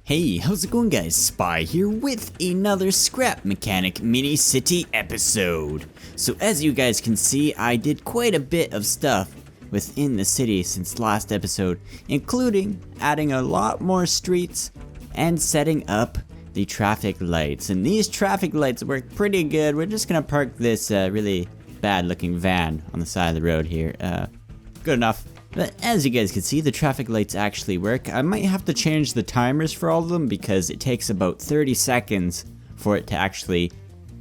Hey, how's it going guys? Spy here with another Scrap Mechanic Mini City episode. So as you guys can see, I did quite a bit of stuff within the city since last episode, including adding a lot more streets and setting up the traffic lights. And these traffic lights work pretty good. We're just gonna park this really bad looking van on the side of the road here. Good enough. But as you guys can see, the traffic lights actually work. I might have to change the timers for all of them because it takes about 30 seconds for it to actually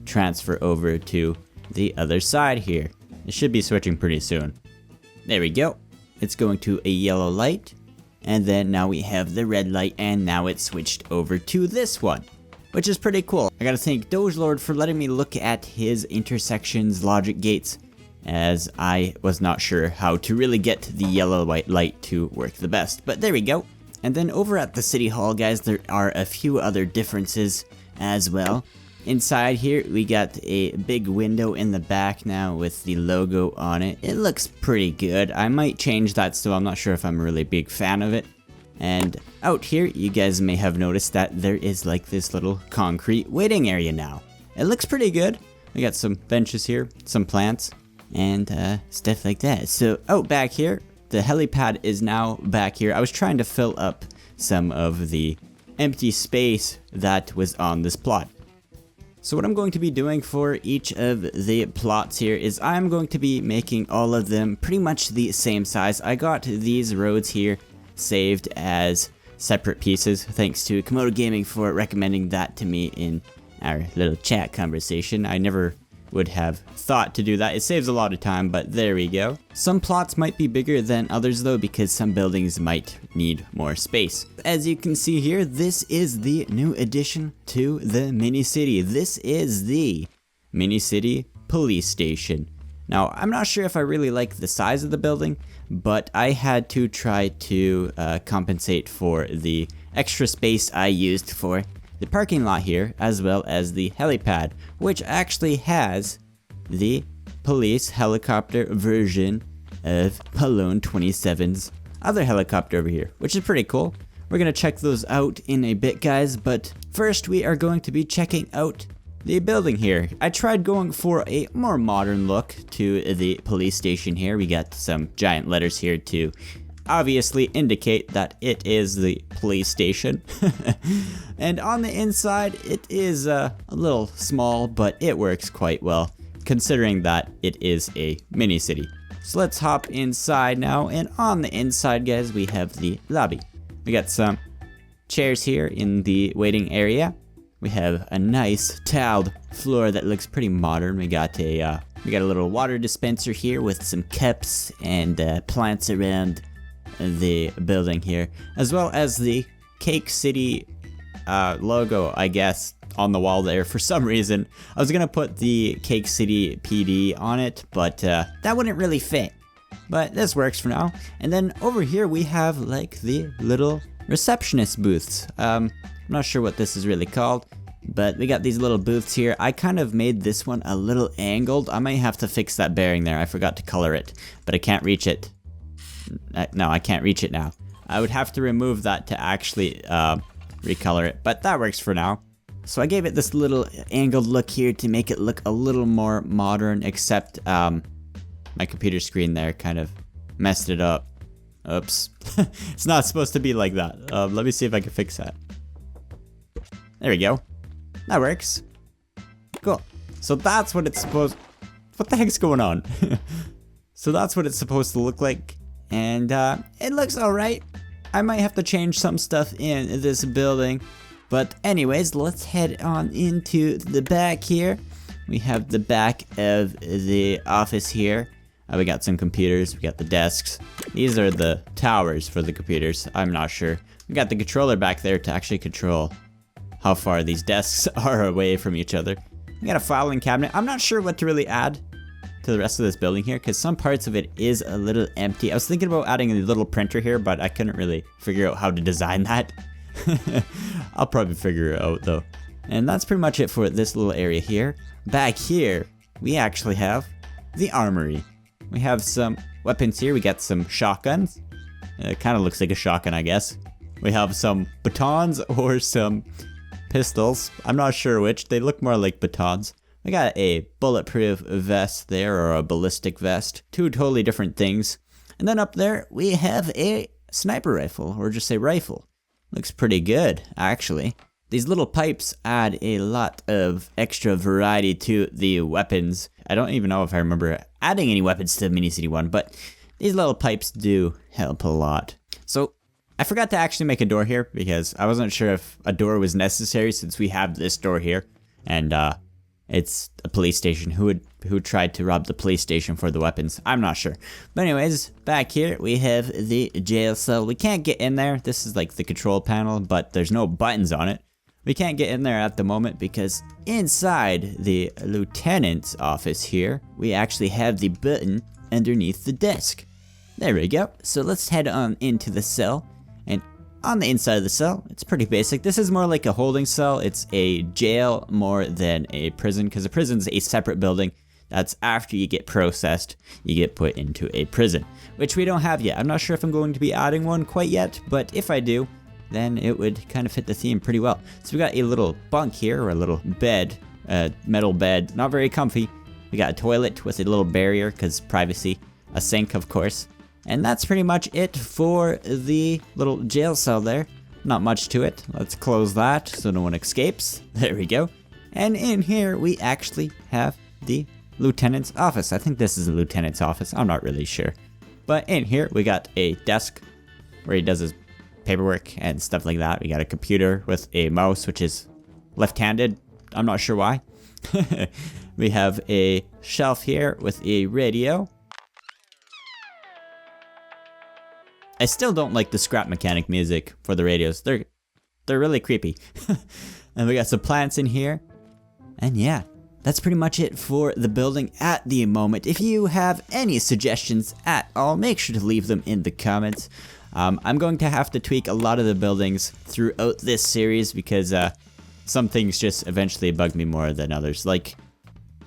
transfer over to the other side here. It should be switching pretty soon. There we go. It's going to a yellow light, and then now we have the red light, and now it's switched over to this one, which is pretty cool. I gotta thank Dogelord for letting me look at his intersections logic gates, as I was not sure how to really get the yellow white light to work the best, but there we go. And then over at the City Hall, guys, there are a few other differences as well. Inside here, we got a big window in the back now with the logo on it. It looks pretty good. I might change that still. I'm not sure if I'm a really big fan of it. And out here, you guys may have noticed that there is like this little concrete waiting area now. It looks pretty good. We got some benches here, some plants, and stuff like that. So out back here, the helipad is now back here. I was trying to fill up some of the empty space that was on this plot. So what I'm going to be doing for each of the plots here is I'm going to be making all of them pretty much the same size. I got these roads here saved as separate pieces, thanks to Komodo Gaming for recommending that to me in our little chat conversation. I never would have thought to do that. It saves a lot of time, but there we go. Some plots might be bigger than others though, because some buildings might need more space. As you can see here, this is the new addition to the mini city. This is the mini city police station. Now, I'm not sure if I really like the size of the building, but I had to try to compensate for the extra space I used for the parking lot here, as well as the helipad, which actually has the police helicopter version of Pallone 27's other helicopter over here, which is pretty cool. We're gonna check those out in a bit, guys, but first we are going to be checking out the building here. I tried going for a more modern look to the police station here. We got some giant letters here to obviously indicate that it is the police station. And on the inside, it is a little small, but it works quite well, considering that it is a mini city. So let's hop inside now, and on the inside, guys, we have the lobby. We got some chairs here in the waiting area. We have a nice tiled floor that looks pretty modern. We got a little water dispenser here with some cups and plants around the building here, as well as the Cake City logo, I guess, on the wall there. For some reason, I was gonna put the Cake City PD on it, but that wouldn't really fit. But this works for now. And then over here we have like the little receptionist booths. I'm not sure what this is really called, but we got these little booths here. I kind of made this one a little angled. I might have to fix that bearing there. I forgot to color it, but I can't reach it. No, I can't reach it now. I would have to remove that to actually recolor it, but that works for now. So I gave it this little angled look here to make it look a little more modern, except my computer screen there kind of messed it up. Oops. It's not supposed to be like that. Let me see if I can fix that. There we go. That works. Cool. So that's what it's supposed... What the heck's going on? So that's what it's supposed to look like. And it looks alright. I might have to change some stuff in this building. But anyways, let's head on into the back here. We have the back of the office here. We got some computers, we got the desks. These are the towers for the computers, I'm not sure. We got the controller back there to actually control how far these desks are away from each other. We got a filing cabinet. I'm not sure what to really add to the rest of this building here, because some parts of it is a little empty. I was thinking about adding a little printer here, but I couldn't really figure out how to design that. I'll probably figure it out though. And that's pretty much it for this little area here. Back here, we actually have the armory. We have some weapons here. We got some shotguns. It kind of looks like a shotgun, I guess. We have some batons or some pistols. I'm not sure which. They look more like batons. We got a bulletproof vest there, or a ballistic vest. Two totally different things. And then up there, we have a sniper rifle, or just a rifle. Looks pretty good, actually. These little pipes add a lot of extra variety to the weapons. I don't even know if I remember adding any weapons to Mini City 1, but these little pipes do help a lot. So, I forgot to actually make a door here, because I wasn't sure if a door was necessary since we have this door here. And, it's a police station. Who tried to rob the police station for the weapons? I'm not sure. But anyways, back here we have the jail cell. We can't get in there. This is like the control panel, but there's no buttons on it. We can't get in there at the moment because inside the lieutenant's office here, we actually have the button underneath the desk. There we go. So let's head on into the cell. And on the inside of the cell, it's pretty basic. This is more like a holding cell. It's a jail more than a prison, because a prison's a separate building. That's after you get processed, you get put into a prison, which we don't have yet. I'm not sure if I'm going to be adding one quite yet, but if I do, then it would kind of fit the theme pretty well. So we got a little bunk here, or a little bed, a metal bed, not very comfy. We got a toilet with a little barrier, because privacy, a sink, of course. And that's pretty much it for the little jail cell there. Not much to it. Let's close that so no one escapes. There we go. And in here, we actually have the lieutenant's office. I think this is the lieutenant's office. I'm not really sure. But in here, we got a desk where he does his paperwork and stuff like that. We got a computer with a mouse, which is left-handed. I'm not sure why. We have a shelf here with a radio. I still don't like the scrap mechanic music for the radios. They're really creepy. And we got some plants in here. And yeah, that's pretty much it for the building at the moment. If you have any suggestions at all, make sure to leave them in the comments. I'm going to have to tweak a lot of the buildings throughout this series because some things just eventually bug me more than others. Like,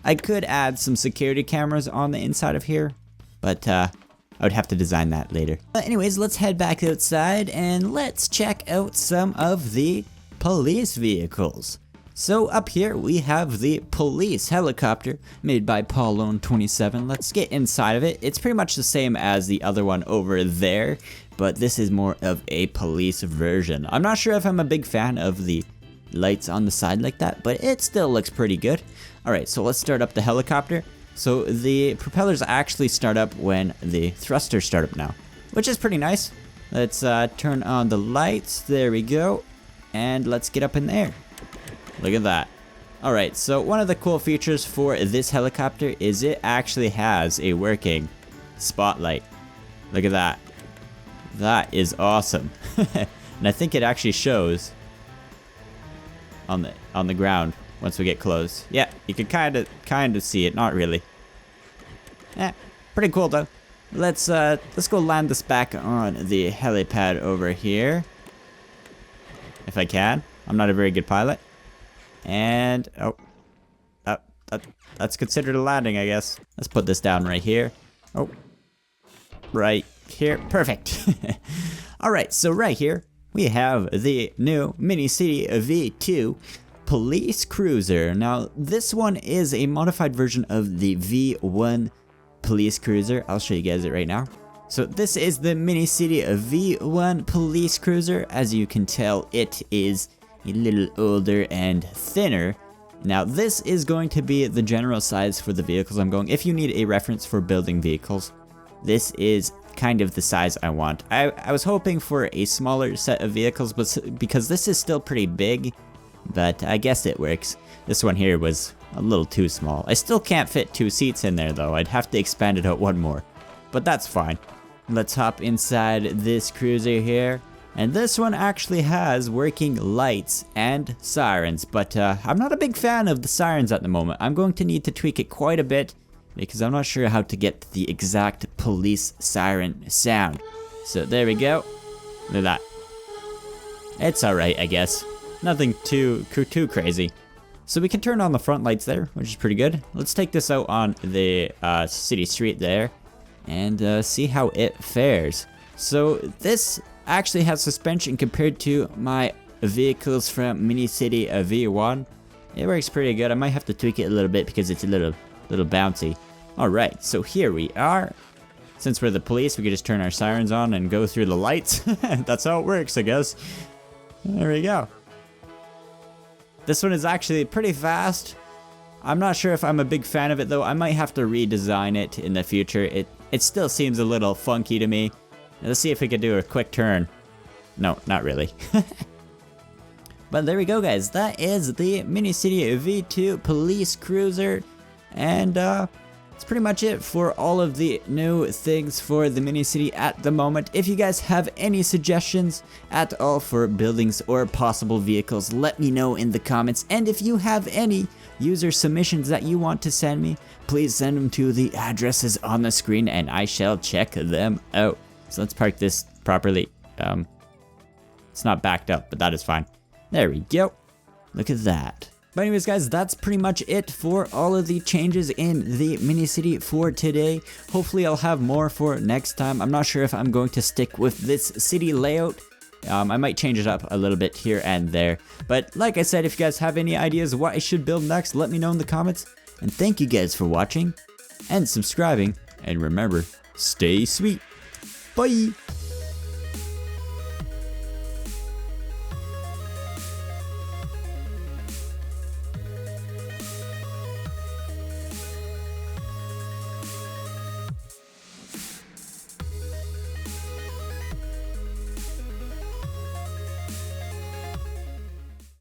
I could add some security cameras on the inside of here, but I would have to design that later. But anyways, let's head back outside and let's check out some of the police vehicles. So up here we have the police helicopter made by Paulone27. Let's get inside of it. It's pretty much the same as the other one over there, but this is more of a police version. I'm not sure if I'm a big fan of the lights on the side like that, but it still looks pretty good. Alright, so let's start up the helicopter. So the propellers actually start up when the thrusters start up now, which is pretty nice. Let's turn on the lights. There we go. And let's get up in there. Look at that. Alright, so one of the cool features for this helicopter is it actually has a working spotlight. Look at that. That is awesome. And I think it actually shows on the ground once we get close. Yeah, you can kind of see it, not really. Yeah, pretty cool though. Let's go land this back on the helipad over here. If I can. I'm not a very good pilot. And that's considered a landing, I guess. Let's put this down right here. Oh. Right here. Perfect. Alright, so right here we have the new Mini City V2 Police Cruiser. Now, this one is a modified version of the V1 Police Cruiser. I'll show you guys it right now. So this is the Mini City V1 Police Cruiser. As you can tell, it is a little older and thinner. Now, this is going to be the general size for the vehicles I'm going. If you need a reference for building vehicles, this is kind of the size I want. I was hoping for a smaller set of vehicles, but because this is still pretty big, but I guess it works. This one here was a little too small. I still can't fit 2 seats in there though. I'd have to expand it out one more, but that's fine. Let's hop inside this cruiser here. And this one actually has working lights and sirens, but I'm not a big fan of the sirens at the moment. I'm going to need to tweak it quite a bit because I'm not sure how to get the exact police siren sound. So there we go. Look at that. It's alright, I guess. Nothing too crazy. So we can turn on the front lights there, which is pretty good. Let's take this out on the city street there and see how it fares. So this actually has suspension compared to my vehicles from Mini City V1. It works pretty good. I might have to tweak it a little bit because it's a little bouncy. Alright, so here we are. Since we're the police, we can just turn our sirens on and go through the lights. That's how it works, I guess. There we go. This one is actually pretty fast. I'm not sure if I'm a big fan of it though. I might have to redesign it in the future. It still seems a little funky to me. Let's see if we can do a quick turn. No, not really. But there we go, guys. That is the Mini City V2 Police Cruiser. And that's pretty much it for all of the new things for the Mini City at the moment. If you guys have any suggestions at all for buildings or possible vehicles, let me know in the comments. And if you have any user submissions that you want to send me, please send them to the addresses on the screen and I shall check them out. So let's park this properly. It's not backed up, but that is fine. There we go. Look at that. But anyways, guys, that's pretty much it for all of the changes in the Mini City for today. Hopefully I'll have more for next time. I'm not sure if I'm going to stick with this city layout. I might change it up a little bit here and there. But like I said, if you guys have any ideas what I should build next, let me know in the comments. And thank you guys for watching and subscribing. And remember, stay sweet. Bye.